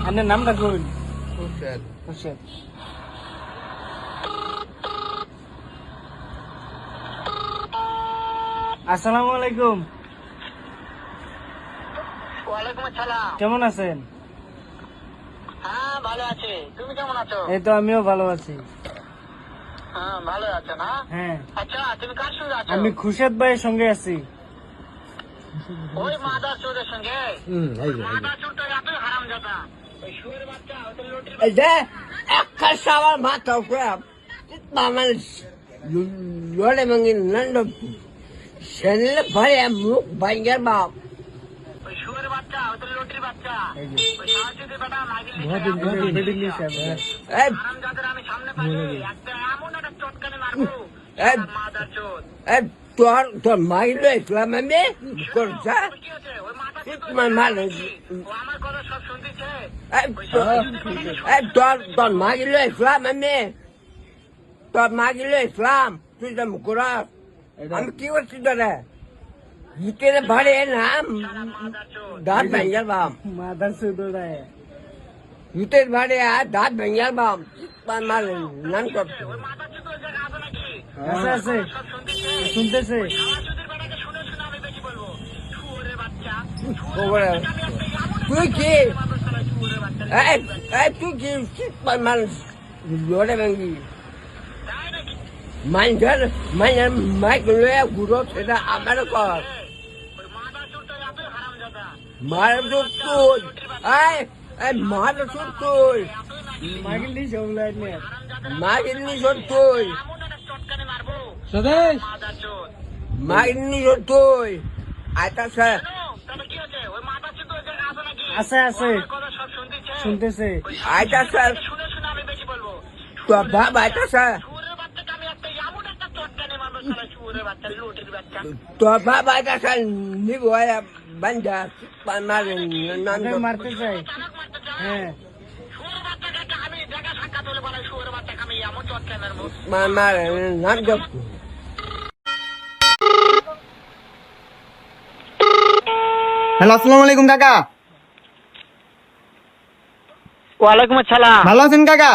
আপনার নামটা কই? খুরশেদ। খুরশেদ। আসসালামু আলাইকুম। ওয়ালাইকুম আসসালাম। কেমন আছেন? হ্যাঁ ভালো আছি, তুমি কেমন আছো? এই তো আমিও ভালো আছি। হ্যাঁ ভালো আছো না? হ্যাঁ, আচ্ছা তুমি কার সঙ্গে আছো? আমি খুরশেদ ভাইয়ের সঙ্গে আছি। ওই মাদার চোরের সঙ্গে? মাদার চোরটা এতই হারামজাদা, ওই শুয়োরের বাচ্চা, ওই তো লটির এই যে একটা সাবার মাথা উপরে মানুষ লড়ে ভাঙি নন্দ সেনলে ভরে মুখ ভাঙ্গের বাপ ওই শুয়োরের বাচ্চা, ওই তো লটির বাচ্চা, এই যে ওই সাহায্যে বেটা মাগিল মিডিল নিচে এই হারামজাদার আমি সামনে পাইলে একটা এমন একটা চটকানে মারবো, এই মাদার চোর। এই তোর মাইলো ইসলাম আমি করছা কি হচ্ছে? ওই মাদার চোর তো তোমার মানুষ ও আমার কথা সব শুনতেছে। তোর মাগিলো ইসলাম আমি তোর মাগিলো ইসলাম তুই তো মুকুরাস আমি কি করছি তোরে ভিতরে ভরে নাম মাদার চোর দাঁত ভাঙ্গের বাপ মাদার সুদরায় ভিতরে ভরে আর দাঁত ভাঙ্গের বাপ মার নাম করছে ওই মাদার চোর তো ওই জায়গায় আছে নাকি? আছে আছে সব শুনতেছে। শুনতেছে। আমার চোদের বেটাকে শুনে শুনে আমি বেশি বলবো, শুয়োরের বাচ্চা, খবরে তুই কি শুয়োরের বাচ্চা। তুই কি মানুষ লড়ে ভাঙ্গি তাই নাকি? মাইন্ডার মাইন্ডার মাইক লয়ে ঘুরো সেটা আমার কর ওই মাদার চোরটা এতই হারামজাদা, মার তুই মার তুই মাগিল নিচে উলাই নে। মাগিনি তুই এমন একটা চটকানে মারবো, সদেশ মাদার চোর। মাগিনি তুই আইতা স্যার কেন? তবে কি হচ্ছে? ওই মাদার চোর তো ওই জায়গায় আছে নাকি? আছে আছে আমার কথা সব শুনতেছে। শুনতেছে। আইতা স্যার শুনে শুনে আমি বেশি বলবো, তোর বাপ আইতা স্যার শুয়োরের বাচ্চাকে আমি একটা এমন একটা চটকানে মারবো, শালা শুয়োরের বাচ্চা, লটির বাচ্চা। তোর বাপ আইতা স্যার নিব বাঞ্জা মার নাম ওকে মারতে চাই। তালাক মারতে চাই? হ্যাঁ, শুয়োরের বাচ্চাকে আমি দেখা সাক্ষাৎ হলে বলে শুয়োরের বাচ্চাকে আমি এমন চটকানে মারবো। মার নাম করতো হ্যালো, আসসালামু আলাইকুম কাকা। ওয়ালাইকুম আসসালাম। ভালো আছেন কাকা?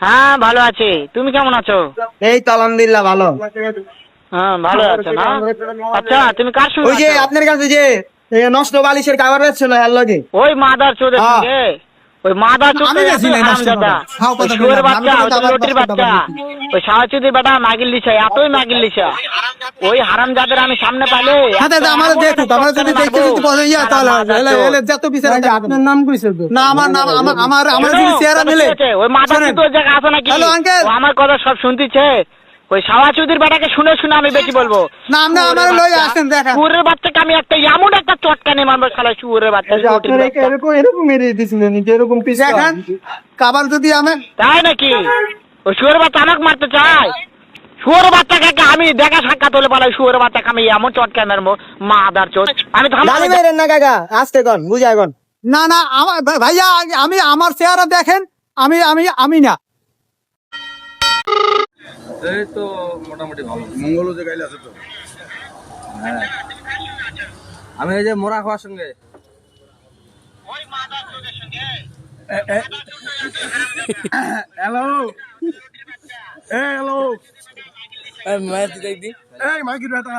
হ্যাঁ ভালো আছি, তুমি কেমন আছো? এই তো আলহামদুলিল্লাহ ভালো। হ্যাঁ ভালো আছো না? আচ্ছা তুমি কার সঙ্গে ওই যে আছো? আপনার কাছে যে নষ্ট বালিশের কাভার বেচছিল এর লগে। ওই মাদার চোদের হ্যাঁ। সঙ্গে? ওই মাদার চোদ আমি গেছি নাই নষ্ট হারামজাদা, কথা। হাও কথা শুয়োরের বললাম, আমি বাচ্চা, তো ওই তো আবার লটির নষ্ট কথা বাচ্চা, বলছি। ওই সাহায্যদের বেটা মাগিল লিছা, এতই মাগিল লিছা, ওই হারামজাদের আমি সামনে পাইলে হাতে আমার দেখুক, আমরা যদি দেখতে যদি বলে ইয়া তাহলে এলে যত বিচার আপনার নাম কইছে তো না আমার নাম আমার যদি চেহারা মিলে ওই মাদার চোদ ওই জায়গায় আছে নাকি? Hello uncle. ও আমার কথা সব শুনতেছে, ওই সাওয়াচুদির বেটাকে শুনে শুনে আমি বেশি বলবো, না আপনি আমার লই আসেন দেখা শুয়োরের বাচ্চাকে আমি একটা এমন একটা চটকানে মারবো, শালা শুয়োরের বাচ্চা, লটির বাচ্চা। এরকম মেরে দিয়েছিলেন যেরকম পিস দেখেন কাবার যদি আমি তাই নাকি? ওই শুয়োরের বাচ্চা আমাকে মারতে চায়? শুয়োরের বাচ্চাকে আমি দেখা সাক্ষাৎ হলে বলে শুয়োরের বাচ্চাকে আমি এমন চটকানে মারবো, মাদার চোদ। আমি গালি মেরেন না কাকা, আস্তে কন বুঝায় কন। না না আমার ভাইয়া আমি আমার চেহারা দেখেন, আমি আমি আমি না এই তো মোটামুটি ভালো। মঙ্গল যে গাইলে আছে তো। হ্যাঁ আমি এই যে মোরা খাওয়ার সঙ্গে ওই মাদার চোদের সঙ্গে হ্যালো হ্যালো ম্যাচ দেখদি। এই মাইকির বেটা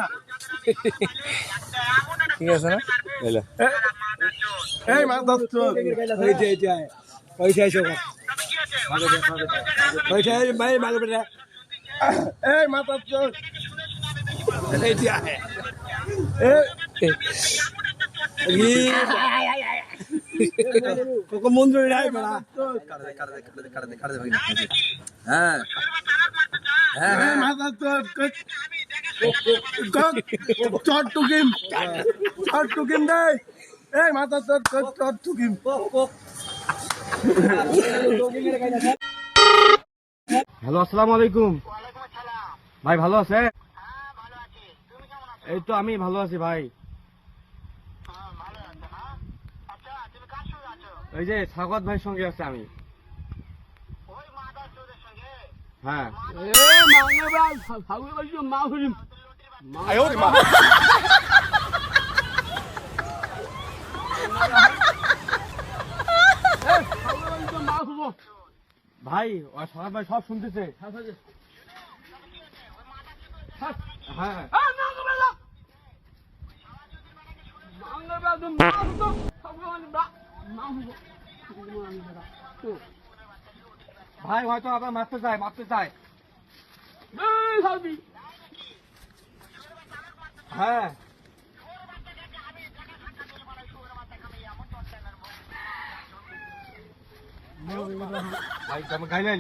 ঠিক আছে না? এই মা দত্ত এই মা দত্ত মন্দির নাই বেড়া হ্যাঁ হ্যাঁ হ্যাঁ মাথা চট টুকিম দে এই মাথা চট টুকিম হ্যালো আসসালামু আলাইকুম ভাই, ভালো আছে? এই তো আমি ভালো আছি ভাই। ওই যে স্বাগত ভাইয়ের সঙ্গে আছে আমি। হ্যাঁ ভাই ওই সবাই ভাই সব শুনতেছে হ্যাঁ ভাই হয়তো আবার মারতে চায় হ্যাঁ ভাই তুমি গাইলেন